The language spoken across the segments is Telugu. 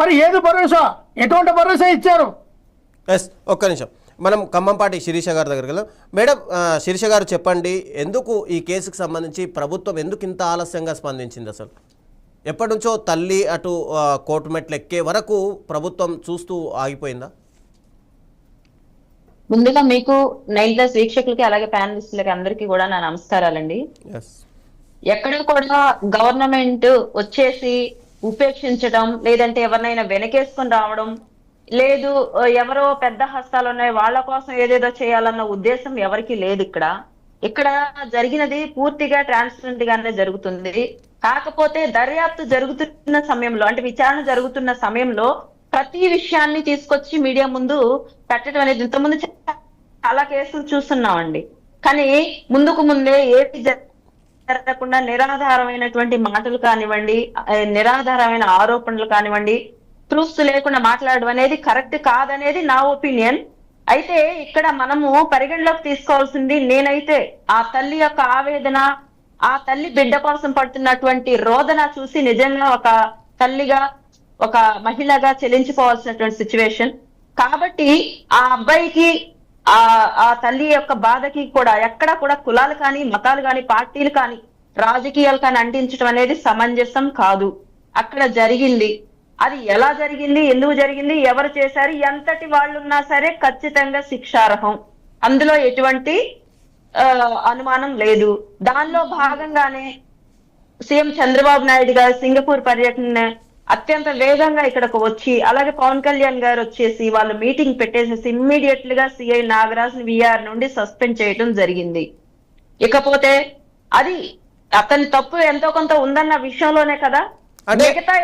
మరి ఏది భరోసా, ఎటువంటి భరోసా ఇచ్చారు? ఎస్, ఒక్క నిమిషం, మనం ఖమ్మంపాటి శిరీష గారి దగ్గరికి వెళ్దాం. మేడం, శిరీష గారు చెప్పండి, ఎందుకు ఈ కేసుకు సంబంధించి ప్రభుత్వం ఎందుకు ఇంత ఆలస్యంగా స్పందించింది? అసలు ఎప్పటి నుంచో తల్లి అటు కోర్టు మెట్లు ఎక్కే వరకు ప్రభుత్వం చూస్తూ ఆగిపోయిందా? ముందుగా మీకు 9+ వీక్షకులకి అలాగే ప్యానలిస్టులకి అందరికీ కూడా నా నమస్కారాలండి. ఎక్కడ కూడా గవర్నమెంట్ వచ్చేసి ఉపేక్షించడం, లేదంటే ఎవరినైనా వెనకేసుకొని రావడం లేదు, ఎవరో పెద్ద హస్తాలు ఉన్నాయి వాళ్ళ కోసం ఏదేదో చేయాలన్న ఉద్దేశం ఎవరికి లేదు. ఇక్కడ జరిగినది పూర్తిగా ట్రాన్స్పరెంట్ గానే జరుగుతుంది. కాకపోతే దర్యాప్తు జరుగుతున్న సమయంలో, అంటే విచారణ జరుగుతున్న సమయంలో ప్రతి విషయాన్ని తీసుకొచ్చి మీడియా ముందు పెట్టడం అనేది, ఇంతకుముందు చాలా కేసులు చూస్తున్నామండి. కానీ ముందుకు ముందే ఏపీ జరగకుండా నిరాధారమైనటువంటి మాటలు కానివ్వండి, నిరాధారమైన ఆరోపణలు కానివ్వండి, ప్రూఫ్స్ లేకుండా మాట్లాడడం అనేది కరెక్ట్ కాదనేది నా ఒపీనియన్. అయితే ఇక్కడ మనము పరిగణలోకి తీసుకోవాల్సింది, నేనైతే ఆ తల్లి యొక్క ఆవేదన, ఆ తల్లి బిడ్డ కోసం పడుతున్నటువంటి రోదన చూసి నిజంగా ఒక తల్లిగా, ఒక మహిళగా చెల్లించిపోవాల్సినటువంటి సిచ్యువేషన్. కాబట్టి ఆ అబ్బాయికి, ఆ తల్లి యొక్క బాధకి కూడా ఎక్కడ కూడా కులాలు కానీ, మతాలు కానీ, పార్టీలు కానీ, రాజకీయాలు కానీ అంటించడం అనేది సమంజసం కాదు. అక్కడ జరిగింది, అది ఎలా జరిగింది, ఎందుకు జరిగింది, ఎవరు చేశారు, ఎంతటి వాళ్ళు ఉన్నా సరే ఖచ్చితంగా శిక్షార్హం, అందులో ఎటువంటి అనుమానం లేదు. దానిలో భాగంగానే సీఎం చంద్రబాబు నాయుడు గారు సింగపూర్ పర్యటన అత్యంత వేగంగా ఇక్కడకు వచ్చి, అలాగే పవన్ కళ్యాణ్ గారు వచ్చేసి వాళ్ళు మీటింగ్ పెట్టేసేసి ఇమ్మీడియట్ గా సిఐ నాగరాజ్ విఆర్ నుండి సస్పెండ్ చేయడం జరిగింది. ఇకపోతే అది అతని తప్పు ఎంతో కొంత ఉందన్న విషయంలోనే కదా. మిగతా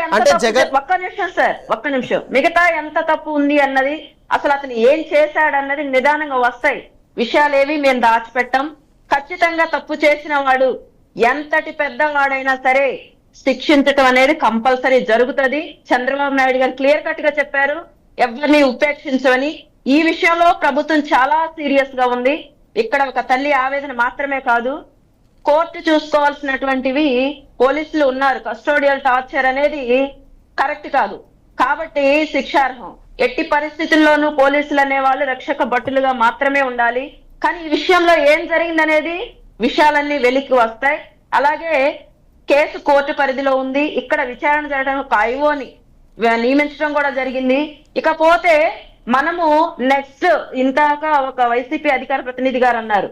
ఒక్క నిమిషం మిగతా ఎంత తప్పు ఉంది అన్నది, అసలు అతను ఏం చేశాడన్నది నిదానంగా వస్తాయి విషయాలేవి మేము దాచిపెట్టాం. ఖచ్చితంగా తప్పు చేసిన వాడు ఎంతటి పెద్దవాడైనా సరే శిక్షించటం అనేది కంపల్సరీ జరుగుతుంది. చంద్రబాబు నాయుడు గారు క్లియర్ కట్ గా చెప్పారు, ఎవరిని ఉపేక్షించమని. ఈ విషయంలో ప్రభుత్వం చాలా సీరియస్ గా ఉంది. ఇక్కడ ఒక తల్లి ఆవేదన మాత్రమే కాదు, కోర్టు చూసుకోవాల్సినటువంటివి పోలీసులు ఉన్నారు. కస్టోడియల్ టార్చర్ అనేది కరెక్ట్ కాదు, కాబట్టి శిక్షార్హం. ఎట్టి పరిస్థితుల్లోనూ పోలీసులు అనే వాళ్ళు రక్షక భటులుగా మాత్రమే ఉండాలి. కానీ ఈ విషయంలో ఏం జరిగిందనేది విషయాలన్నీ వెలికి వస్తాయి. అలాగే కేసు కోర్టు పరిధిలో ఉంది. ఇక్కడ విచారణ జరగడం ఒక ఐఓని నియమించడం కూడా జరిగింది. ఇకపోతే మనము నెక్స్ట్, ఇంతాక ఒక వైసీపీ అధికార ప్రతినిధి గారు అన్నారు,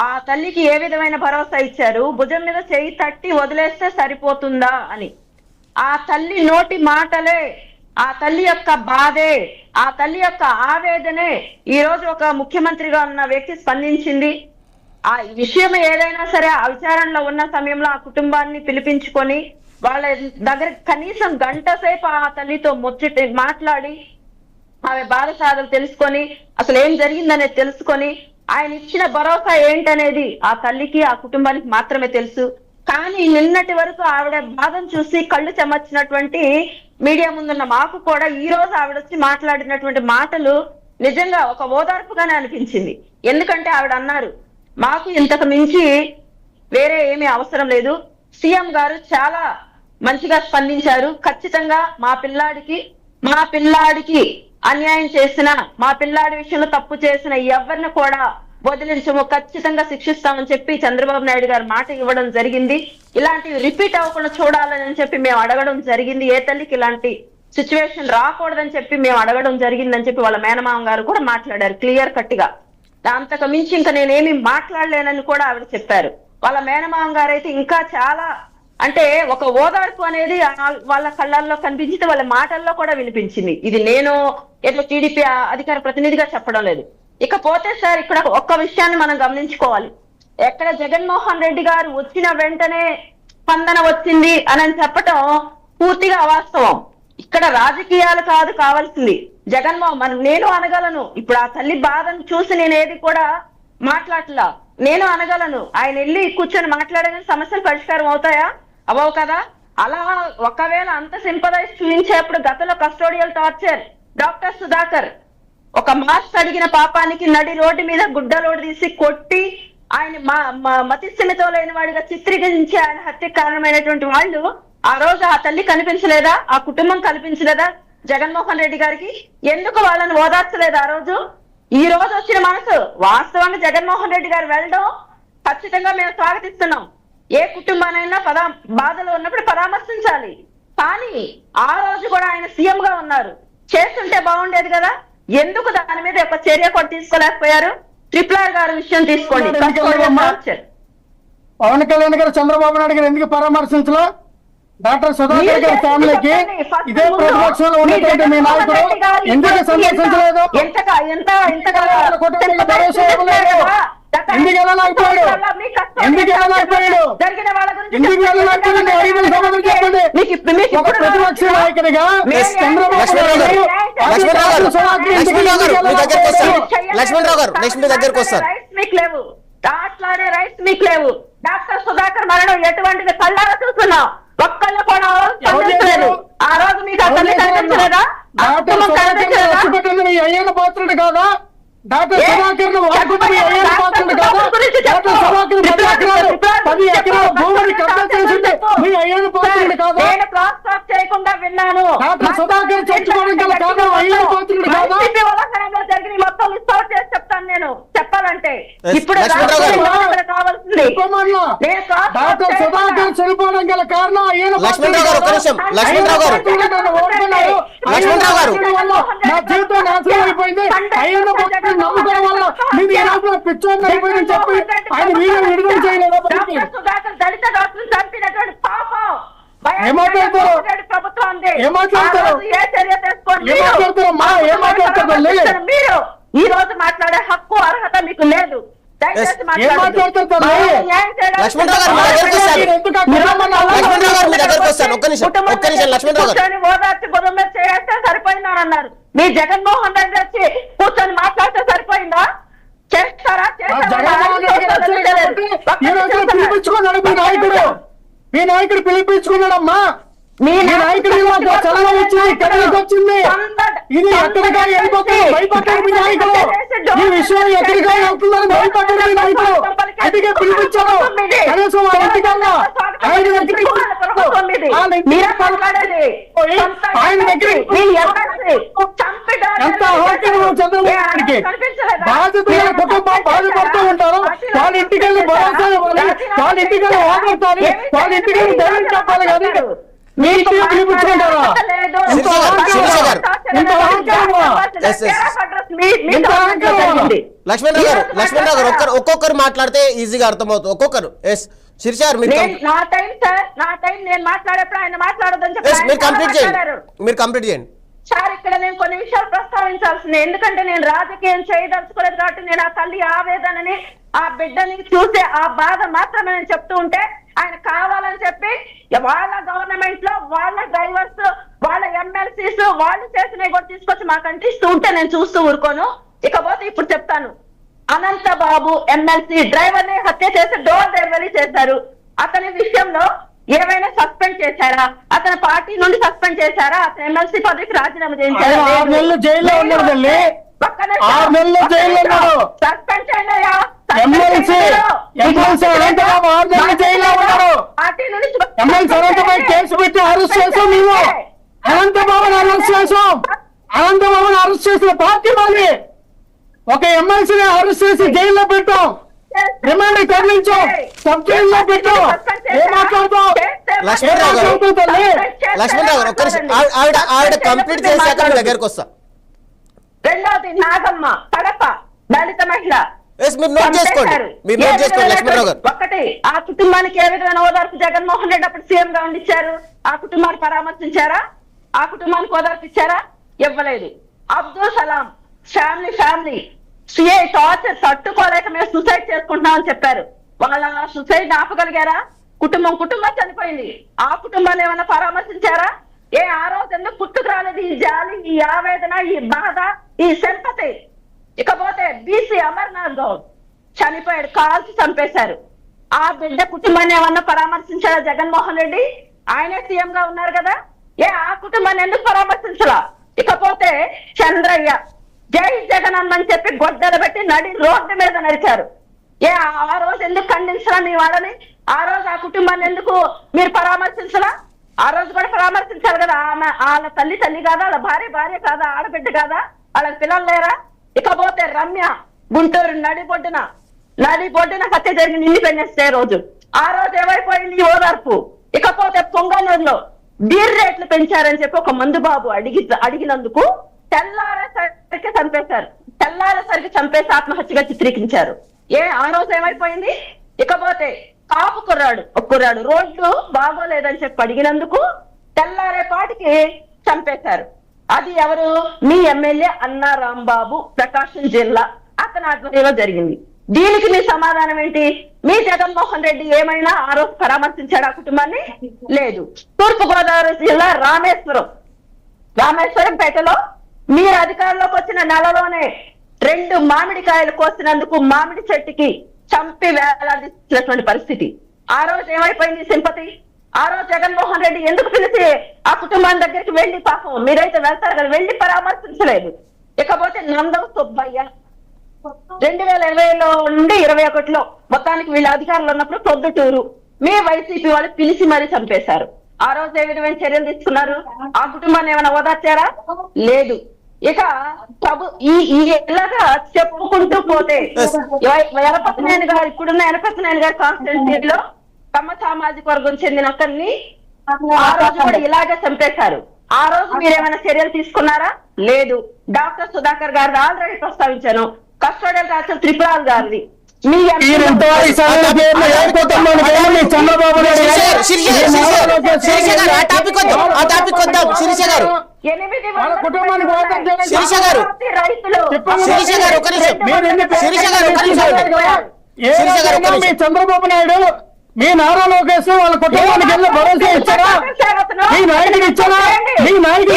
ఆ తల్లికి ఏ విధమైన భరోసా ఇచ్చారు, భుజం మీద చేయి తట్టి వదిలేస్తే సరిపోతుందా అని. ఆ తల్లి నోటి మాటలే, ఆ తల్లి యొక్క బాధే, ఆ తల్లి యొక్క ఆవేదనే ఈ రోజు ఒక ముఖ్యమంత్రిగా ఉన్న వ్యక్తి స్పందించింది. ఆ విషయం ఏదైనా సరే ఆ విచారణలో ఉన్న సమయంలో ఆ కుటుంబాన్ని పిలిపించుకొని వాళ్ళ దగ్గర కనీసం గంట సేపు ఆ తల్లితో ముచ్చటి మాట్లాడి ఆమె బాధ సాధలు తెలుసుకొని అసలు ఏం జరిగిందనేది తెలుసుకొని ఆయన ఇచ్చిన భరోసా ఏంటనేది ఆ తల్లికి, ఆ కుటుంబానికి మాత్రమే తెలుసు. కానీ నిన్నటి వరకు ఆవిడ బాధను చూసి కళ్ళు చెమర్చినటువంటి మీడియా ముందున్న మాకు కూడా ఈ రోజు ఆవిడ వచ్చి మాట్లాడినటువంటి మాటలు నిజంగా ఒక ఓదార్పుగానే అనిపించింది. ఎందుకంటే ఆవిడ అన్నారు, మాకు ఇంతకు మించి వేరే ఏమీ అవసరం లేదు, సీఎం గారు చాలా మంచిగా స్పందించారు, ఖచ్చితంగా మా పిల్లాడికి అన్యాయం చేసిన, మా పిల్లాడి విషయంలో తప్పు చేసిన ఎవరిని కూడా వదిలించము, ఖచ్చితంగా శిక్షిస్తామని చెప్పి చంద్రబాబు నాయుడు గారు మాట ఇవ్వడం జరిగింది. ఇలాంటివి రిపీట్ అవ్వకుండా చూడాలని చెప్పి మేము అడగడం జరిగింది. ఏ తల్లికి ఇలాంటి సిచ్యువేషన్ రాకూడదని చెప్పి మేము అడగడం జరిగిందని చెప్పి వాళ్ళ మేనమామ గారు కూడా మాట్లాడారు క్లియర్ కట్ గా. అంతకు మించి ఇంకా నేనేమి మాట్లాడలేనని కూడా ఆవిడ చెప్పారు. వాళ్ళ మేనమామ గారు అయితే ఇంకా చాలా, అంటే ఒక ఓదార్పు అనేది వాళ్ళ కళ్ళల్లో కనిపించింది, వాళ్ళ మాటల్లో కూడా వినిపించింది. ఇది నేను ఏదో టీడీపీ అధికార ప్రతినిధిగా చెప్పడం లేదు. ఇకపోతే సార్, ఇక్కడ ఒక్క విషయాన్ని మనం గమనించుకోవాలి. ఎక్కడ జగన్మోహన్ రెడ్డి గారు వచ్చిన వెంటనే స్పందన వచ్చింది అని చెప్పటం పూర్తిగా అవాస్తవం. ఇక్కడ రాజకీయాలు కాదు కావాల్సింది, జగన్మోహన్, నేను అనగలను. ఇప్పుడు ఆ తల్లి బాధను చూసి నేను ఏది కూడా మాట్లాడలా, నేను అనగలను. ఆయన వెళ్ళి కూర్చొని మాట్లాడగానే సమస్యలు పరిష్కారం అవుతాయా? అవవు కదా. అలా ఒకవేళ అంత సింపదైజ్ చూపించేప్పుడు గతంలో కస్టోడియల్ టార్చర్, డాక్టర్ సుధాకర్ ఒక మార్క్స్ అడిగిన పాపానికి నడి రోడ్డు మీద గుడ్డ రోడ్డు తీసి కొట్టి ఆయన మతిస్థిమితం లేని వాడిగా చిత్రీకరించి ఆయన హత్యకు కారణమైనటువంటి వాళ్ళు ఆ రోజు ఆ తల్లి కనిపించలేదా? ఆ కుటుంబం కనిపించలేదా జగన్మోహన్ రెడ్డి గారికి? ఎందుకు వాళ్ళని ఓదార్చలేదు ఆ రోజు? ఈ రోజు వచ్చిన మనసు వాస్తవంగా జగన్మోహన్ రెడ్డి గారు వెళ్ళడం ఖచ్చితంగా మేము స్వాగతిస్తున్నాం. ఏ కుటుంబానైనా బాధలో ఉన్నప్పుడు పరామర్శించాలి. కానీ ఆ రోజు కూడా ఆయన సీఎం గా ఉన్నారు, చేస్తుంటే బాగుండేది కదా. ఎందుకు దాని మీద ఒక చర్య కూడా తీసుకోలేకపోయారు? RRR గారి విషయం తీసుకోండి. పవన్ కళ్యాణ్ గారు చంద్రబాబు నాయుడు గారు ఎందుకు పరామర్శించలో? డాక్టర్ సుధాకర్ గారి ఫ్యామిలీకి ఇదే ప్రతిపక్షంలో ఉన్నటువంటి మీ నాయకుడు ఎందుకు సందర్శించలేదు? కుటుంబాలకు భరోసా ఇవ్వలేదు. ఎందుకు వెళ్ళలేకపోయాడు? ఎందుకు వెళ్ళలేకపోయాడు? ఎందుకు వెళ్ళలేకపోయాడు? ఐదు సమాధానం చెప్పండి. ఒక ప్రతిపక్ష నాయకుడిగా లక్ష్మణరావు గారు నెక్స్ట్ మీ దగ్గరకు వస్తారు. లేవు, మాట్లాడే రైట్స్ మీకు లేవు. డాక్టర్ సుధాకర్ మరణం ఎటువంటిది కళ్ళారా చూస్తున్నాం. ఒక్కళ్ళు కూడా స్పందించలేదు. ఆ రోజు మీకు అసలు కనిపించలేదా? మీ అయ్యన్న పాత్రుడు కాదా? డాక్టర్ సుధాకర్ మీ అయ్యన్న పాత్రుడు కాదా? డాక్టర్ సుధాకర్ 10 ఎకరాల భూమిని కబ్జా చేసింది మీ అయ్యన్న పాత్రుడు కాదా? నేను క్రాస్ టాక్ చేయకుండా విన్నాను. డాక్టర్ సుధాకర్ చచ్చిపోవడం గల కారణం అయ్యన్న పాత్రుడు కాదా? జరిగిన మొత్తం లిస్ట్ అవుట్ చేసి చెప్తాను నేను చెప్పాలంటే. ఇప్పుడు కావాల్సింది డాక్టర్ సుధాకర్ చనిపోవడం గల కారణం అయ్యన్న లక్ష్మణరావు గారు నా జీవితం నాశనం అయిపోయింది. అయ్యన్న భక్తులు నమ్ముకోవడం వల్ల మీరు ఈ రోజున పిచ్చోని అయిపోయిందని చెప్పి ఆయన వీడియో విడుదల చేయలేదా? సుధాకర్ దళిత డాక్టర్లు చంపినటువంటి పాపం ఏమాట్లాడతారు? ఏ చర్య తీసుకోండి. మీరు ఈ రోజు మాట్లాడే హక్కు అర్హత మీకు లేదు. దయచేసి ఓదార్చి బుధం చేస్తే సరిపోయిందని మీ జగన్మోహన్ రెడ్డి వచ్చి కూర్చొని మాట్లాడితే సరిపోయిందా? చేస్తారా? మీ నాయకుడు పిలిపించుకున్నాడమ్మా. మీ నాయకుడు చలనం వచ్చింది, కథలకు వచ్చింది. ఇది ఎక్కడిగా వెళ్ళిపోతుంది భయపడ్డాడు మీ నాయకుడు. ఈ విషయం ఎక్కడిగా వెళ్తుందని భయపడ్డాడు మీ నాయకుడు. అందుకే పిలిపించాడు. కనీసం ఆ ఇంటికల్లా ఆయన దగ్గర ఎంత అహంకారం చంద్రబాబు నాయుడికి. బాధితుల కుటుంబం బాధపడుతూ ఉంటారు. వాళ్ళ ఇంటికెళ్ళి భరోసా ఇవ్వాలి, వాళ్ళ ఇంటికెళ్ళి ఓదార్చాలి, వాళ్ళ ఇంటికెళ్ళి ధైర్యం చెప్పాలి. కానీ మీ ఇంటికి పిలిపించుకుంటారా? లక్ష్మణరావు గారు ఒక్కొక్కరు మాట్లాడితే ఈజీగా అర్థమవుతుంది. ఒక్కొక్కరు శిరీష గారు మీరు కంప్లీట్ చేయండి. సార్, ఇక్కడ నేను కొన్ని విషయాలు ప్రస్తావించాల్సింది. ఎందుకంటే నేను రాజకీయం చేయదలుచుకోలేదు కాబట్టి నేను ఆ తల్లి ఆవేదనని, ఆ బిడ్డని చూసే ఆ బాధ మాత్రమే నేను చెప్తూ ఉంటే, ఆయన కావాలని చెప్పి వాళ్ళ గవర్నమెంట్ లో వాళ్ళ డ్రైవర్స్, వాళ్ళ ఎమ్మెల్సీస్ వాళ్ళు చేసినవి కూడా తీసుకొచ్చి మాకు అంటిస్తూ ఉంటే నేను చూస్తూ ఊరుకోను. ఇకపోతే ఇప్పుడు చెప్తాను. అనంతబాబు ఎమ్మెల్సీ డ్రైవర్ ని హత్య చేసి డోర్ డెలివరీ చేశారు. అతని విషయంలో ఏమైనా సస్పెండ్ చేశారా? అతని పార్టీ నుండి సస్పెండ్ చేశారా? అతని ఎమ్మెల్సీ పదవికి రాజీనామా చేయించారా? సస్పెండ్ చేయాలయా? కేసు పెట్టి అరెస్ట్ చేసాం మేము. అనంతబాబుని అరెస్ట్ చేసాం. అనంతబాబుని అరెస్ట్ చేసిన పార్టీ మాది. ఒక ఎమ్మెల్సీని అరెస్ట్ చేసి జైల్లో పెట్టాం, రిమాండ్ తరలించాం, సబ్ జైల్లో పెట్టాం. ఏం మాట్లాడతాం? లక్ష్మణరావు గారు ఆవిడ కంప్లీట్ చేశాక దగ్గరకు వస్తా. రెండవది నాగమ్మ, కడప దళిత మహిళ. ఒకటి, ఆ కుటుంబానికి ఏ విధమైన ఓదార్పు జగన్మోహన్ రెడ్డి అప్పుడు సీఎం గా ఉండిచ్చారు? ఆ కుటుంబాన్ని పరామర్శించారా? ఆ కుటుంబానికి ఓదార్పు ఇచ్చారా? ఇవ్వలేదు. Abdul Salam family CI torture తట్టుకోలేక మేము సూసైడ్ చేసుకుంటున్నామని చెప్పారు. వాళ్ళ సూసైడ్ ఆపగలిగారా? కుటుంబం చనిపోయింది. ఆ కుటుంబాన్ని ఏమైనా పరామర్శించారా? ఆ రోజు ఎందుకు పుట్టుకు రాలేదు ఈ జాలి, ఈ ఆవేదన, ఈ బాధ, ఈ సింపతి? ఇకపోతే బీసీ అమర్నాథ్ గౌడ్ చనిపోయాడు, కాల్చి చంపేశారు. ఆ బిడ్డ కుటుంబాన్ని ఏమన్నా పరామర్శించారా జగన్మోహన్ రెడ్డి? ఆయనే సీఎం గా ఉన్నారు కదా. ఆ కుటుంబాన్ని ఎందుకు పరామర్శించలా? ఇకపోతే చంద్రయ్య జై జగన్ అని చెప్పి గొడ్డలు పెట్టి రోడ్డు మీద నడిచారు. ఆ రోజు ఎందుకు ఖండించరా మీ వాళ్ళని? ఆ రోజు ఆ కుటుంబాన్ని ఎందుకు మీరు పరామర్శించరా? ఆ రోజు కూడా పరామర్శించాలి కదా. ఆమె వాళ్ళ తల్లి కాదా, వాళ్ళ భార్య కాదా, ఆడబిడ్డ కాదా, వాళ్ళకి పిల్లలు లేరా? ఇకపోతే రమ్య గుంటూరు నడిబొడ్డున హత్య జరిగిన ఇండిపెండెన్స్ డే రోజు, ఆ రోజు ఏమైపోయింది ఓదార్పు. ఇకపోతే పొంగనూరులో బీర్ రేట్లు పెంచారని చెప్పి ఒక మందు బాబు అడిగినందుకు తెల్లారేసరికి చంపేసి ఆత్మహత్యగా చిత్రీకరించారు. ఆ రోజు ఏమైపోయింది? ఇకపోతే కాపు కుర్రాడు రోడ్లు బాగోలేదని చెప్పి అడిగినందుకు తెల్లారేపాటికి చంపేశారు. అది ఎవరు? మీ ఎమ్మెల్యే అన్నా రాంబాబు, ప్రకాశం జిల్లా, అతని ఆధ్వర్యంలో జరిగింది. దీనికి మీ సమాధానం ఏంటి? మీ జగన్మోహన్ రెడ్డి ఏమైనా ఆ రోజు పరామర్శించాడు ఆ కుటుంబాన్ని? లేదు. తూర్పు గోదావరి జిల్లా రామేశ్వరంపేటలో మీరు అధికారంలోకి వచ్చిన నెలలోనే 2 మామిడికాయలు కోసినందుకు మామిడి చెట్టుకి చంపి వేలాడిస్తున్నటువంటి పరిస్థితి. ఆ రోజు ఏమైపోయింది సింపతి? ఆ రోజు జగన్మోహన్ రెడ్డి ఎందుకు పిలిచి ఆ కుటుంబాన్ని దగ్గరికి వెళ్లి, పాపం మీరైతే వెళ్తారు కదా, వెళ్లి పరామర్శించలేదు. ఇకపోతే నందం సుబ్బయ్య 2020లో నుండి 2021లో మొత్తానికి వీళ్ళ అధికారులు ఉన్నప్పుడు ప్రొద్దుటూరు మీ వైసీపీ వాళ్ళు పిలిచి మరీ చంపేశారు. ఆ రోజు ఏ విధమైన చర్యలు తీసుకున్నారు? ఆ కుటుంబాన్ని ఏమైనా ఓదార్చారా? లేదు. ఇక ఇలాగా చెప్పుకుంటూ పోతే ఎనపతినేని గారు, ఇప్పుడున్న ఎనపతినేని గారి కాన్స్టిట్యూన్సీలో కమ్మ సామాజిక వర్గం చెందిన ఒకరిని ఆ రోజు కూడా ఇలాగే చంపేశారు. ఆ రోజు మీరేమైనా చర్యలు తీసుకున్నారా? లేదు. డాక్టర్ సుధాకర్ గారిది ఆల్రెడీ ప్రస్తావించాను. కస్టోడియల్ డాక్టర్ త్రిపురాల్ గారిది. మీ చంద్రబాబు నాయుడు, మీ నారా లోకేష్ వాళ్ళ కుటుంబానికి భరోసా ఇచ్చారా? మీ నాయకుడు ఇచ్చారా? మీ నాయకుడు